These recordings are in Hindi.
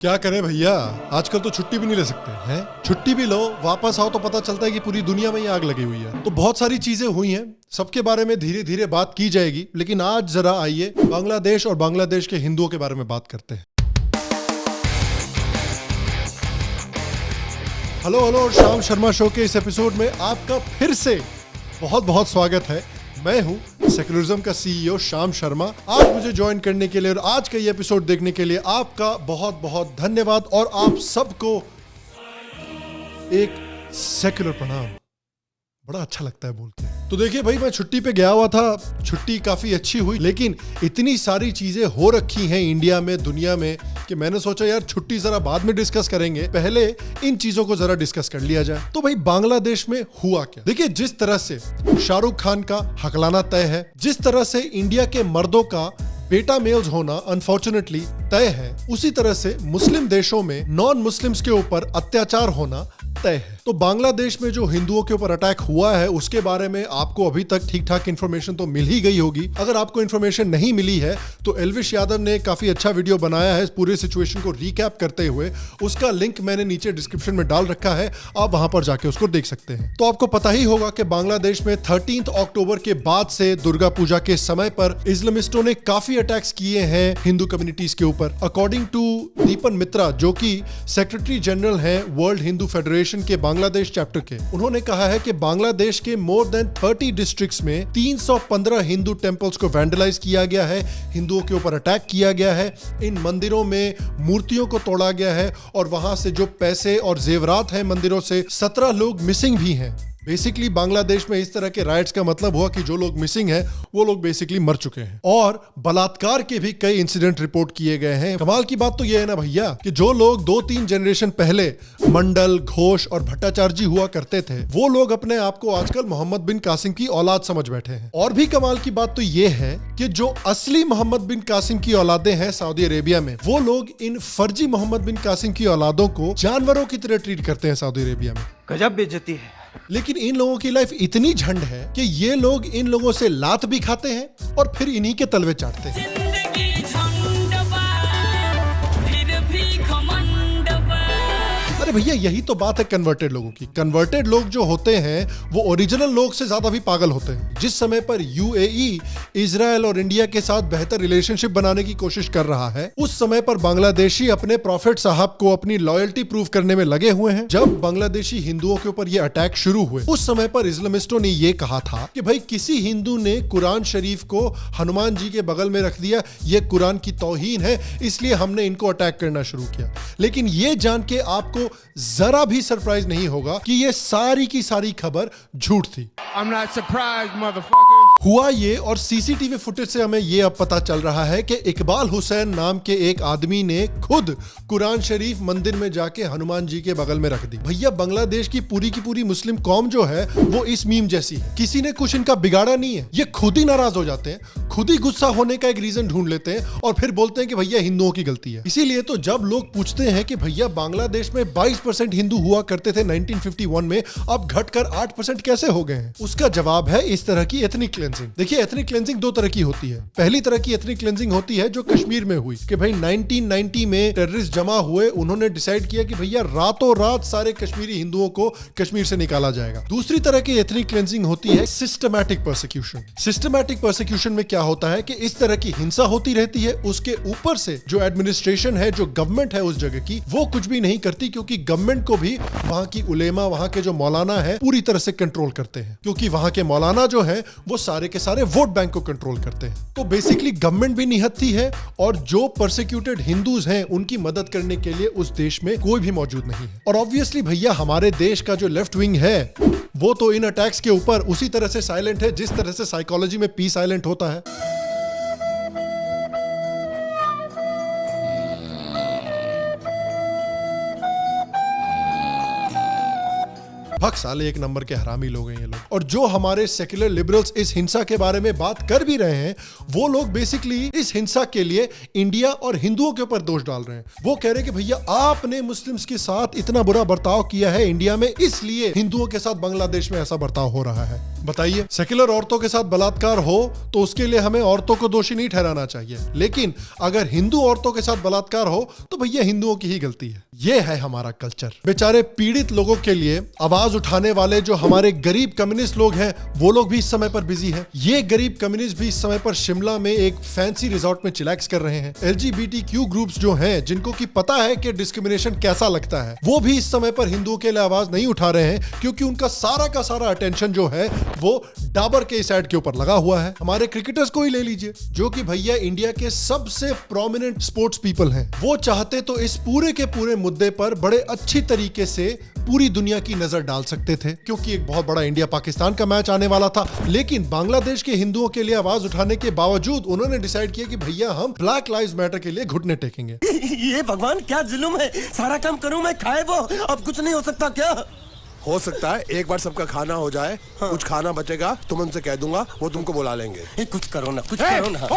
क्या करें भैया, आजकल तो छुट्टी भी नहीं ले सकते हैं। छुट्टी भी लो, वापस आओ तो पता चलता है कि पूरी दुनिया में ही आग लगी हुई है। तो बहुत सारी चीजें हुई हैं, सबके बारे में धीरे धीरे बात की जाएगी, लेकिन आज जरा आइए बांग्लादेश और बांग्लादेश के हिंदुओं के बारे में बात करते हैं। हेलो और श्याम शर्मा शो के इस एपिसोड में आपका फिर से बहुत बहुत स्वागत है। मैं हूं सेक्युलरिज्म का सीईओ श्याम शर्मा। आज मुझे ज्वाइन करने के लिए और आज का ये एपिसोड देखने के लिए आपका बहुत बहुत धन्यवाद और आप सबको एक सेक्युलर प्रणाम। बड़ा अच्छा लगता है बोल के। तो देखिए भाई, मैं छुट्टी पे गया हुआ था, छुट्टी काफी अच्छी हुई, लेकिन इतनी सारी चीजें हो रखी हैं इंडिया में, दुनिया में, कि मैंने सोचा यार छुट्टी जरा बाद में डिस्कस करेंगे, पहले इन चीजों को जरा डिस्कस कर लिया जाए। तो भाई बांग्लादेश में हुआ क्या? देखिए, जिस तरह से शाहरुख खान का हकलाना तय है, जिस तरह से इंडिया के मर्दों का बेटा मेल्स होना अनफॉर्चुनेटली तय है, उसी तरह से मुस्लिम देशों में नॉन मुस्लिम्स के ऊपर अत्याचार होना तय है। तो बांग्लादेश में जो हिंदुओं के ऊपर अटैक हुआ है उसके बारे में आपको अभी तक ठीक ठाक इन्फॉर्मेशन तो मिल ही गई होगी। अगर आपको इन्फॉर्मेशन नहीं मिली है तो एल्विश यादव ने काफी अच्छा वीडियो बनाया है पूरे सिचुएशन को रिकैप करते हुए, उसका लिंक मैंने नीचे डिस्क्रिप्शन में डाल रखा है, आप वहां पर जाके उसको देख सकते हैं। तो आपको पता ही होगा कि बांग्लादेश में 13 अक्टूबर के बाद से दुर्गा पूजा के समय पर इस्लामिस्टों ने काफी अटैक्स किए हैं हिंदू कम्युनिटीज के ऊपर। अकॉर्डिंग टू दीपन मित्रा, जो कि सेक्रेटरी जनरल हैं वर्ल्ड हिंदू फेडरेशन के बांग्लादेश चैप्टर के, उन्होंने कहा है कि बांग्लादेश के मोर देन 30 डिस्ट्रिक्ट्स में 315 हिंदू टेंपल्स को वैंडलाइज किया गया है, हिंदुओं के ऊपर अटैक किया गया है, इन मंदिरों में मूर्तियों को तोड़ा गया है और वहां से जो पैसे और जेवरात हैं मंदिरों से, 17 लोग मिसिंग भी हैं। बेसिकली बांग्लादेश में इस तरह के राइट्स का मतलब हुआ कि जो लोग मिसिंग हैं वो लोग बेसिकली मर चुके हैं, और बलात्कार के भी कई इंसिडेंट रिपोर्ट किए गए हैं। कमाल की बात तो ये है ना भैया कि जो लोग 2-3 जनरेशन पहले मंडल, घोष और भट्टाचार्य हुआ करते थे, वो लोग अपने आप को आजकल मोहम्मद बिन कासिम की औलाद समझ बैठे हैं। और भी कमाल की बात तो ये है कि जो असली मोहम्मद बिन कासिम की औलादें हैं सऊदी अरेबिया में, वो लोग इन फर्जी मोहम्मद बिन कासिम की औलादों को जानवरों की तरह ट्रीट करते हैं सऊदी अरेबिया में। गजब बेइज्जती है। लेकिन इन लोगों की लाइफ इतनी झंड है कि ये लोग इन लोगों से लात भी खाते हैं और फिर इन्हीं के तलवे चाटते हैं। अरे भैया, यही तो बात है कन्वर्टेड लोगों की। कन्वर्टेड लोग जो होते हैं वो ओरिजिनल लोग से ज्यादा भी पागल होते हैं। जिस समय पर यूएई इजराइल और इंडिया के साथ बेहतर रिलेशनशिप बनाने की कोशिश कर रहा है, उस समय पर बांग्लादेशी अपने प्रॉफिट साहब को अपनी लॉयल्टी प्रूव करने में लगे हुए हैं। जब बांग्लादेशी हिंदुओं के ऊपर ये अटैक शुरू हुए, उस समय पर इस्लामिस्टों ने ये कहा था कि भाई किसी हिंदू ने कुरान शरीफ को हनुमान जी के बगल में रख दिया, ये कुरान की तौहीन है, इसलिए हमने इनको अटैक करना शुरू किया। लेकिन ये जान के आपको जरा भी सरप्राइज नहीं होगा कि ये सारी की सारी खबर झूठ थी। I'm not surprised, motherfuckers. हुआ ये, और सीसीटीवी फुटेज से हमें ये अब पता चल रहा है कि इकबाल हुसैन नाम के एक आदमी ने खुद कुरान शरीफ मंदिर में जाके हनुमान जी के बगल में रख दी। भैया, बांग्लादेश की पूरी मुस्लिम कौम जो है वो इस मीम जैसी है, किसी ने कुछ इनका बिगाड़ा नहीं है, ये खुद ही नाराज हो जाते हैं, खुद ही गुस्सा होने का एक रीजन ढूंढ लेते हैं और फिर बोलते हैं कि भैया हिंदुओं की गलती है। इसीलिए तो जब लोग पूछते हैं कि भैया बांग्लादेश में 22% हिंदू हुआ करते थे 1951 में, अब घटकर 8% कैसे हो गए हैं, उसका जवाब है इस तरह की एथनिक क्लेंजिंग। देखिए, एथनिक क्लेंजिंग दो तरह की होती है। पहली तरह की एथनिक क्लेंजिंग होती है जो कश्मीर में हुई कि भाई 1990 में टेररिस्ट जमा हुए, उन्होंने डिसाइड किया कि भैया रातों रात सारे कश्मीरी हिंदुओं को कश्मीर से निकाला जाएगा। दूसरी तरह की एथनिक क्लेंजिंग होती है सिस्टमैटिक परसिक्यूशन। सिस्टमैटिक परसिक्यूशन में क्या होता है कि इस तरह की हिंसा होती रहती है, उसके ऊपर से जो एडमिनिस्ट्रेशन है, जो गवर्नमेंट है उस जगह की, वो कुछ भी नहीं करती, क्योंकि गवर्नमेंट को भी वहां की उलेमा, वहां के जो मौलाना है, पूरी तरह से कंट्रोल करते हैं, क्योंकि वहां के मौलाना जो है वो सारे के सारे वोट बैंक को कंट्रोल करते हैं। तो बेसिकली गवर्नमेंट भी निहत्थी है और जो परसिक्यूटेड हिंदूज हैं उनकी मदद करने के लिए उस देश में कोई भी मौजूद नहीं है। और ऑब्वियसली भैया, हमारे देश का जो लेफ्ट विंग है वो तो इन अटैक्स के ऊपर उसी तरह से साइलेंट है जिस तरह से साइकोलॉजी में पी साइलेंट होता है। भक साले, एक नंबर के हरामी लोग हैं ये लोग। और जो हमारे सेक्युलर लिबरल्स इस हिंसा के बारे में बात कर भी रहे हैं, वो लोग बेसिकली इस हिंसा के लिए इंडिया और हिंदुओं के ऊपर दोष डाल रहे हैं। वो कह रहे हैं कि भैया आपने मुस्लिम्स के साथ इतना बुरा बर्ताव किया है इंडिया में, इसलिए हिंदुओं के साथ बांग्लादेश में ऐसा बर्ताव हो रहा है। बताइए, सेक्युलर औरतों के साथ बलात्कार हो तो उसके लिए हमें औरतों को दोषी नहीं ठहराना चाहिए, लेकिन अगर हिंदू औरतों के साथ बलात्कार हो तो भैया हिंदुओं की ही गलती है। ये है हमारा कल्चर। बेचारे पीड़ित लोगों के लिए आवाज उठाने वाले जो हमारे गरीब कम्युनिस्ट लोग हैं, वो लोग भी इस समय पर बिजी हैं। ये गरीब कम्युनिस्ट भी इस समय पर शिमला में एक फैंसी रिजॉर्ट में चिलैक्स कर रहे हैं। LGBTQ ग्रुप्स जो हैं, जिनको की पता है कि डिस्क्रिमिनेशन कैसा लगता है, वो भी इस समय पर हिंदुओं के लिए आवाज नहीं उठा रहे हैं, क्योंकि उनका सारा का सारा अटेंशन जो है वो डाबर के इस एड के ऊपर लगा हुआ है। हमारे क्रिकेटर्स को ही ले लीजिए, जो कि भैया इंडिया के सबसे प्रोमिनेंट स्पोर्ट्स पीपल हैं। वो चाहते तो इस पूरे के पूरे मुद्दे पर बड़े अच्छी तरीके से पूरी दुनिया की नजर डाल सकते थे, क्योंकि एक बहुत बड़ा इंडिया पाकिस्तान का मैच आने वाला था। लेकिन बांग्लादेश के हिंदुओं के लिए आवाज उठाने के बावजूद उन्होंने डिसाइड किया कि भैया हम ब्लैक लाइव्स मैटर के लिए घुटने टेकेंगे। ये भगवान क्या जुल्म है, सारा काम करूं मैं, खाए वो, अब कुछ नहीं हो सकता क्या? हो सकता है एक बार सबका खाना हो जाए, कुछ खाना बचेगा तो मैं उनसे कह दूंगा, वो तुमको बुला लेंगे। कुछ करो ना, कुछ करो ना।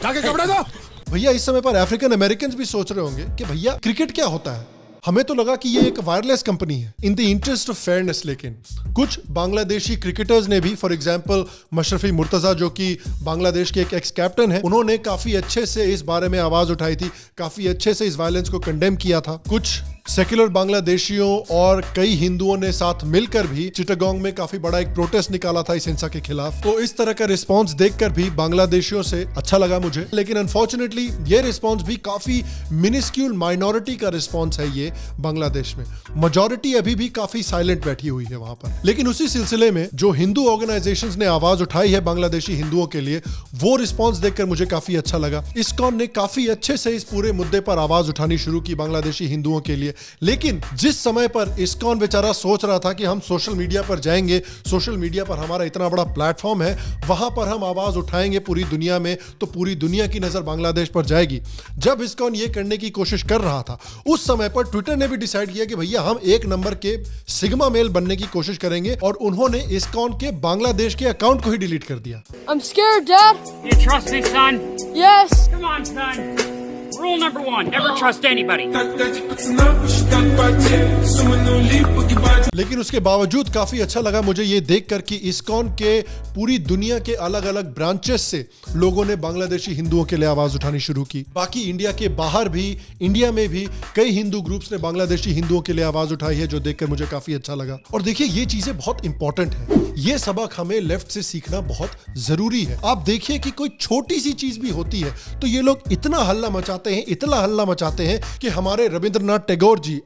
जाके कपड़े दो। भैया इस समय पर अफ्रीकन अमेरिकन भी सोच रहे होंगे कि भैया क्रिकेट क्या होता है। हमें तो लगा कि ये एक वायरलेस कंपनी है in the interest of fairness, लेकिन कुछ बांग्लादेशी क्रिकेटर्स ने भी, फॉर एग्जांपल मशरफी मुर्तजा जो कि बांग्लादेश के एक एक्स कैप्टन है, उन्होंने काफी अच्छे से इस बारे में आवाज उठाई थी, काफी अच्छे से इस वायलेंस को कंडेम किया था। कुछ सेक्युलर बांग्लादेशियों और कई हिंदुओं ने साथ मिलकर भी चिटागोंग में काफी बड़ा एक प्रोटेस्ट निकाला था इस हिंसा के खिलाफ। तो इस तरह का रिस्पांस देखकर भी बांग्लादेशियों से अच्छा लगा मुझे, लेकिन अनफॉर्चुनेटली ये रिस्पांस भी काफी मिनिस्क्यूल माइनॉरिटी का रिस्पांस है। ये बांग्लादेश में मेजॉरिटी अभी भी काफी साइलेंट बैठी हुई है वहां पर। लेकिन उसी सिलसिले में जो हिंदू ऑर्गेनाइजेशंस ने आवाज उठाई है बांग्लादेशी हिंदुओं के लिए, वो रिस्पांस देखकर मुझे काफी अच्छा लगा। इस्कॉन ने काफी अच्छे से इस पूरे मुद्दे पर आवाज उठानी शुरू की बांग्लादेशी हिंदुओं के लिए। लेकिन जिस समय पर इस्कॉन बेचारा सोच रहा था कि हम सोशल मीडिया पर जाएंगे, सोशल मीडिया पर हमारा इतना बड़ा प्लेटफॉर्म है, वहां पर हम आवाज उठाएंगे पूरी दुनिया में, तो पूरी दुनिया की नजर बांग्लादेश पर जाएगी। जब इस्कॉन ये करने की कोशिश कर रहा था, उस समय पर ट्विटर ने भी डिसाइड किया कि भैया हम एक नंबर के सिग्मा मेल बनने की कोशिश करेंगे, और उन्होंने इस्कॉन के बांग्लादेश के अकाउंट को ही डिलीट कर दिया। I'm scared, Dad. You trust me, son? Yes. Come on, son. Rule number 1, never trust anybody. लेकिन उसके बावजूद काफी अच्छा लगा मुझे ये देखकर कि इस्कॉन के पूरी दुनिया के अलग अलग ब्रांचेस से लोगों ने बांग्लादेशी हिंदुओं के लिए आवाज उठानी शुरू की। बाकी इंडिया के बाहर भी, इंडिया में भी कई हिंदू ग्रुप्स ने बांग्लादेशी हिंदुओं के लिए आवाज उठाई है, जो देखकर मुझे काफी अच्छा लगा। और देखिए, ये चीजें बहुत इंपॉर्टेंट है, ये सबक हमें लेफ्ट से सीखना बहुत जरूरी है। आप देखिए कि कोई छोटी सी चीज भी होती है तो ये लोग इतना हल्ला मचाते हैं कि हमारे रविंद्रनाथ टैगोर जी,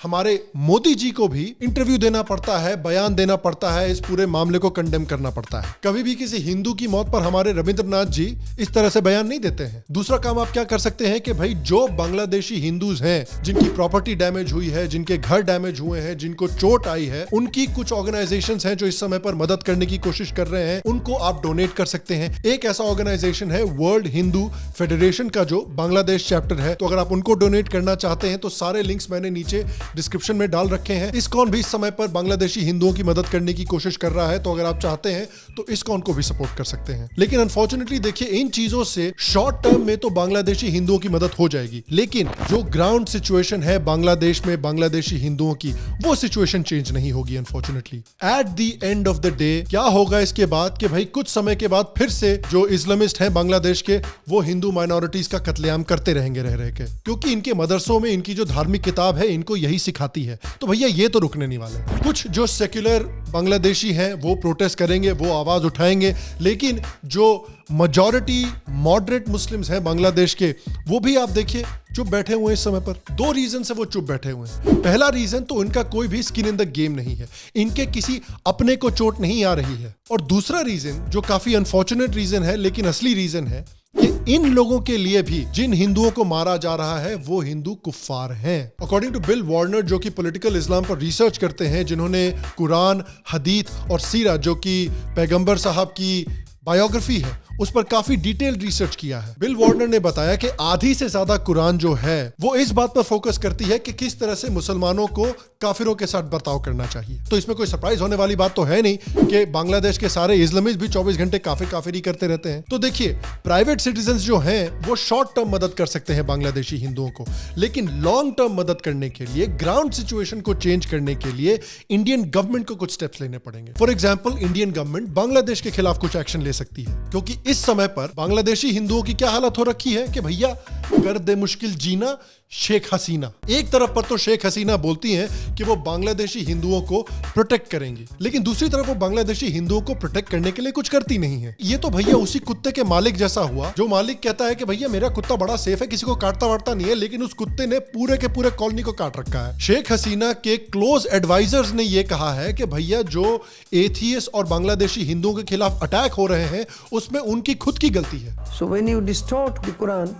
हमारे मोदी जी को भी इंटरव्यू देना पड़ता है, बयान देना पड़ता है, इस पूरे मामले को कंडेम करना पड़ता है। कभी भी किसी हिंदू की मौत पर हमारे रविंद्रनाथ जी इस तरह से बयान नहीं देते हैं। दूसरा काम आप क्या कर सकते हैं कि भाई जो बांग्लादेशी हिंदूज हैं, जिनकी प्रॉपर्टी डैमेज हुई है, जिनके घर डैमेज हुए हैं, जिनको चोट आई है, उनकी कुछ ऑर्गेनाइजेशंस हैं जो इस समय पर मदद करने की कोशिश कर रहे हैं, उनको आप डोनेट कर सकते हैं। एक ऐसा ऑर्गेनाइजेशन है वर्ल्ड हिंदू फेडरेशन का, जो बांग्लादेश चैप्टर है, तो अगर आप उनको डोनेट करना चाहते हैं तो सारे लिंक्स मैंने नीचे डिस्क्रिप्शन में डाल रखे हैं। इस्कॉन भी इस समय पर बांग्लादेशी हिंदुओं की मदद करने की कोशिश कर रहा है, तो अगर आप चाहते हैं तो इस्कॉन को भी सपोर्ट कर सकते हैं। लेकिन अनफॉर्चुनेटली देखिए, इन चीजों से शॉर्ट टर्म में तो बांग्लादेशी हिंदुओं की मदद हो जाएगी, लेकिन जो ग्राउंड सिचुएशन है बांग्लादेश में बांग्लादेशी हिंदुओं की, वो सिचुएशन चेंज नहीं होगी unfortunately. At the end of the day क्या होगा इसके बाद कि भाई कुछ समय के बाद फिर से जो इस्लामिस्ट हैं बांग्लादेश के, वो हिंदू माइनॉरिटीज का कत्लेआम करते रहेंगे रह के, क्योंकि इनके मदरसों में इनकी जो धार्मिक किताब है इनको यही सिखाती है। तो भैया ये तो रुकने नहीं वाले। कुछ जो सेक्युलर बांग्लादेशी हैं वो प्रोटेस्ट करेंगे, वो आवाज उठाएंगे, लेकिन जो मेजॉरिटी मॉडरेट मुस्लिम्स हैं बांग्लादेश के, वो भी आप देखिए चुप बैठे हुए हैं इस समय पर। दो रीजन से वो चुप बैठे हुए हैं। पहला रीजन तो इनका कोई भी स्किन इन द गेम नहीं है, इनके किसी अपने को चोट नहीं आ रही है। और दूसरा रीजन जो काफी अनफॉर्चुनेट रीजन है, लेकिन असली रीजन है कि इन लोगों के लिए भी जिन हिंदुओं को मारा जा रहा है वो हिंदू कुफ्फार हैं। अकॉर्डिंग टू बिल वार्नर, जो कि पॉलिटिकल इस्लाम पर रिसर्च करते हैं, जिन्होंने कुरान, हदीथ और सीरा, जो कि पैगंबर साहब की बायोग्राफी है, उस पर काफी डिटेल्ड रिसर्च किया है। बिल वार्नर ने बताया कि आधी से ज्यादा कुरान जो है वो इस बात पर फोकस करती है कि किस तरह से मुसलमानों को काफिरों के साथ बर्ताव करना चाहिए। तो इसमें कोई सरप्राइज होने वाली बात तो है नहीं कि बांग्लादेश के सारे इस्लामिस्ट भी 24 घंटे काफिरी करते रहते हैं। तो देखिए, प्राइवेट सिटीजन्स जो हैं वो शॉर्ट टर्म मदद कर सकते हैं बांग्लादेशी हिंदुओं को, लेकिन लॉन्ग टर्म मदद करने के लिए, ग्राउंड सिचुएशन को चेंज करने के लिए इंडियन गवर्नमेंट को कुछ स्टेप्स लेने पड़ेंगे। For example, Indian government Bangladesh के खिलाफ कुछ एक्शन ले सकती है, क्योंकि इस समय पर बांग्लादेशी हिंदुओं की क्या हालत हो रखी है कि भैया कर दे मुश्किल जीना शेख हसीना। एक तरफ पर तो शेख हसीना बोलती हैं कि वो बांग्लादेशी हिंदुओं को प्रोटेक्ट करेंगी, लेकिन दूसरी तरफ वो बांग्लादेशी हिंदुओं को प्रोटेक्ट करने के लिए कुछ करती नहीं है। ये तो भैया उसी कुत्ते के मालिक जैसा हुआ जो मालिक कहता है कि भैया मेरा कुत्ता बड़ा सेफ है, किसी को काटता वाटता नहीं है, लेकिन उस कुत्ते ने पूरे के पूरे कॉलोनी को काट रखा है। शेख हसीना के क्लोज एडवाइजर्स ने यह कहा है कि भैया जो एथियस्ट और बांग्लादेशी हिंदुओं के खिलाफ अटैक हो रहे हैं उसमें उनकी खुद की गलती है। So when you distort the Quran,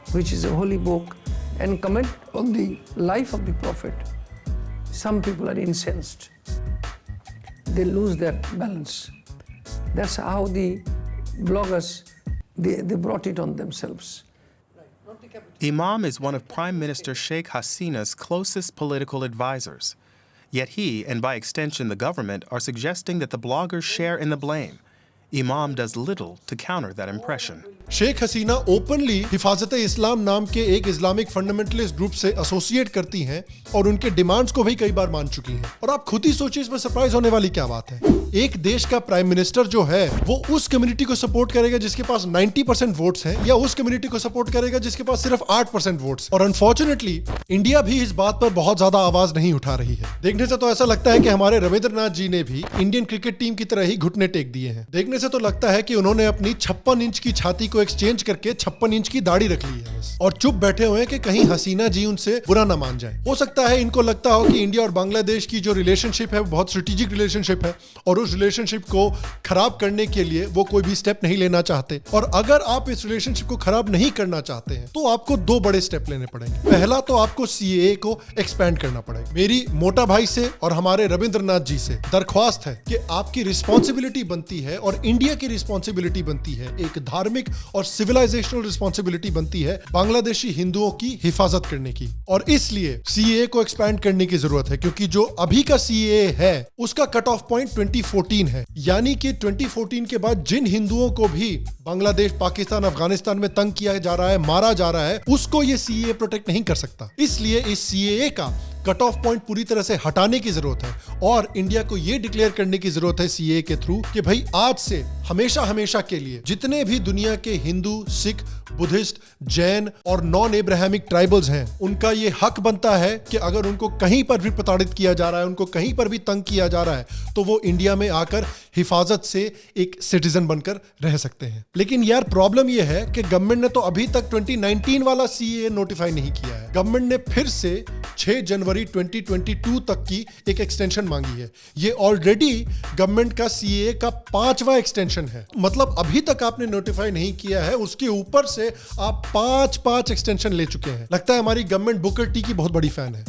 which is a holy book, and comment on the life of the Prophet, some people are incensed. They lose their balance. That's how the bloggers, they brought it on themselves. Imam is one of Prime Minister Sheikh Hasina's closest political advisors. Yet he, and by extension the government, are suggesting that the bloggers share in the blame. Imam does little to counter that impression. Sheikh Hasina openly Hefazat Islam नाम के एक इस्लामिक फंडामेंटलिस्ट ग्रुप से एसोसिएट करती हैं और उनके डिमांड्स को भी कई बार मान चुकी हैं। और आप खुद ही सोचिए इसमें सरप्राइज होने वाली क्या बात है। एक देश का प्राइम मिनिस्टर जो है वो उस कम्युनिटी को सपोर्ट करेगा जिसके पास 90% वोट्स हैं, या उस कम्युनिटी को सपोर्ट करेगा जिसके पास सिर्फ 8% वोट्स। और अनफॉर्चुनेटली इंडिया भी इस बात पर बहुत ज्यादा आवाज नहीं उठा रही है। देखने से तो ऐसा लगता है कि हमारे रविंद्रनाथ जी ने भी इंडियन क्रिकेट टीम की तरह ही घुटने टेक दिए हैं। देखने से तो लगता है कि उन्होंने अपनी 56 इंच की छाती को एक्सचेंज करके 56 इंच की दाढ़ी रख ली है बस, और चुप बैठे हुए हैं कि कहीं हसीना जी उनसे बुरा ना मान जाए। हो सकता है इनको लगता हो कि इंडिया और बांग्लादेश की जो रिलेशनशिप है वो बहुत स्ट्रेटेजिक रिलेशनशिप है और उस रिलेशनशिप को खराब करने के लिए वो कोई भी स्टेप नहीं लेना चाहते। और अगर आप इस रिलेशनशिप को खराब नहीं करना चाहते हैं तो आपको 2 बड़े स्टेप लेने पड़ेंगे। पहला तो आपको सीएए को एक्सपैंड करना पड़ेगा। मेरी मोटा भाई से और हमारे रविंद्रनाथ जी से दरख्वास्त है कि आपकी रिस्पॉन्सिबिलिटी बनती है और इंडिया की रिस्पॉन्सिबिलिटी बनती है, एक धार्मिक और सिविलाइजेशनल रिस्पॉन्सिबिलिटी बनती है बांग्लादेशी हिंदुओं की हिफाजत करने की। और इसलिए सीएए को एक्सपैंड करने की जरूरत है, क्योंकि जो अभी का सीएए है उसका कट ऑफ पॉइंट 2014 है, यानी कि 2014 के बाद जिन हिंदुओं को भी बांग्लादेश, पाकिस्तान, अफगानिस्तान में तंग किया जा रहा है, मारा जा रहा है, उसको ये सीएए प्रोटेक्ट नहीं कर सकता। इसलिए इस सीएए का कट ऑफ पॉइंट पूरी तरह से हटाने की जरूरत है और इंडिया को यह डिक्लेयर करने की जरूरत है सीएए के थ्रू कि भाई आज से हमेशा हमेशा के लिए जितने भी दुनिया के हिंदू, सिख, बुद्धिस्ट, जैन और नॉन एब्राहमिक ट्राइबल्स हैं, उनका ये हक बनता है कि अगर उनको कहीं पर भी प्रताड़ित किया जा रहा है, उनको कहीं पर भी तंग किया जा रहा है, तो वो इंडिया में आकर हिफाजत से एक सिटीजन बनकर रह सकते हैं। लेकिन यार प्रॉब्लम यह है कि गवर्नमेंट ने तो अभी तक 2019 वाला सीएए नोटिफाई नहीं किया है। गवर्नमेंट ने फिर से 6 जनवरी 2022 तक की एक एक्सटेंशन मांगी है। ये ऑलरेडी गवर्नमेंट का सीएए का 5वां एक्सटेंशन है। मतलब अभी तक आपने नोटिफाई नहीं किया है, उसके ऊपर से आप 5 एक्सटेंशन ले चुके हैं। लगता है हमारी गवर्नमेंट बुकर टी की बहुत बड़ी फैन है।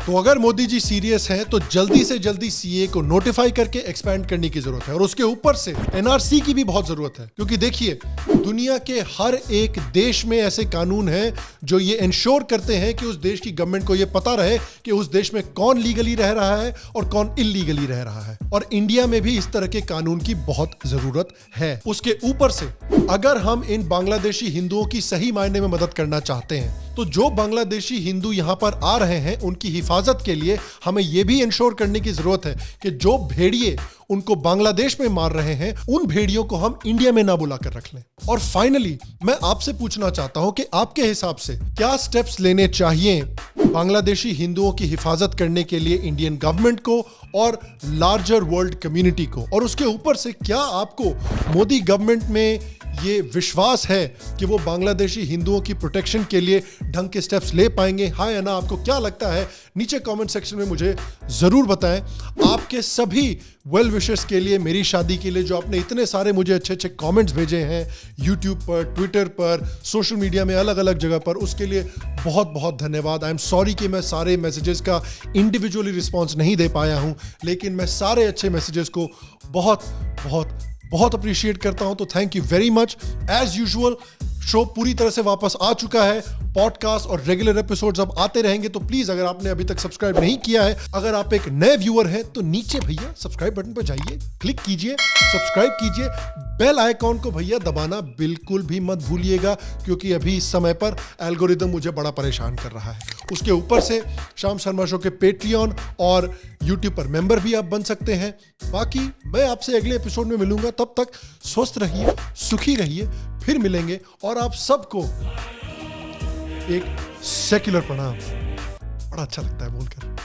तो अगर मोदी जी सीरियस हैं तो जल्दी से जल्दी सीए को नोटिफाई करके एक्सपैंड करने की जरूरत है और उसके ऊपर से एनआरसी की भी बहुत जरूरत है, क्योंकि देखिए दुनिया के हर एक देश में ऐसे कानून हैं जो ये इंश्योर करते हैं कि उस देश की गवर्नमेंट को ये पता रहे कि उस देश में कौन लीगली रह रहा है और कौन इल्लीगली रह रहा है। और इंडिया में भी इस तरह के कानून की बहुत जरूरत है। उसके ऊपर से अगर हम इन बांग्लादेशी हिंदुओं की सही मायने में मदद करना चाहते हैं तो जो बांग्लादेशी हिंदू यहां पर आ रहे हैं उनकी हिफाजत के लिए हमें यह भी इंश्योर करने की जरूरत है कि जो भेड़िए उनको बांग्लादेश में मार रहे हैं उन भेड़ियों को हम इंडिया में ना बुला कर रख लें। और फाइनली मैं आपसे पूछना चाहता हूं कि आपके हिसाब से क्या स्टेप्स लेने चाहिए बांग्लादेशी हिंदुओं की हिफाजत करने के लिए इंडियन गवर्नमेंट को और लार्जर वर्ल्ड कम्युनिटी को, और उसके ऊपर से क्या आपको मोदी गवर्नमेंट में ये विश्वास है कि वो बांग्लादेशी हिंदुओं की प्रोटेक्शन के लिए ढंग के स्टेप्स ले पाएंगे। हाँ या ना, आपको क्या लगता है नीचे कमेंट सेक्शन में मुझे जरूर बताएं। आपके सभी वेल विशेस के लिए, मेरी शादी के लिए, जो आपने इतने सारे मुझे अच्छे अच्छे कमेंट्स भेजे हैं यूट्यूब पर, ट्विटर पर, सोशल मीडिया में, अलग अलग जगह पर, उसके लिए बहुत बहुत धन्यवाद। आई एम सॉरी कि मैं सारे मैसेजेस का इंडिविजुअली रिस्पॉन्स नहीं दे पाया हूं, लेकिन मैं सारे अच्छे मैसेजेस को बहुत बहुत बहुत अप्रिशिएट करता हूं। तो thank you very much. As usual show पूरी तरह से वापस आ चुका है। पॉडकास्ट और रेगुलर एपिसोड्स अब आते रहेंगे, तो प्लीज अगर आपने अभी तक सब्सक्राइब नहीं किया है, अगर आप एक नए व्यूअर हैं, तो नीचे भैया सब्सक्राइब बटन पर जाइए, क्लिक कीजिए, सब्सक्राइब कीजिए। बेल आइकॉन को भैया दबाना बिल्कुल भी मत भूलिएगा, क्योंकि अभी इस समय पर एल्गोरिदम मुझे बड़ा परेशान कर रहा है। उसके ऊपर से शाम शर्मा शो के पेट्रियन और यूट्यूब पर मेंबर भी आप बन सकते हैं। बाकी मैं आपसे अगले एपिसोड में मिलूंगा, तब तक स्वस्थ रहिए, सुखी रहिए, फिर मिलेंगे। और आप सबको एक सेक्युलर प्रणाम। बड़ा अच्छा लगता है बोलकर।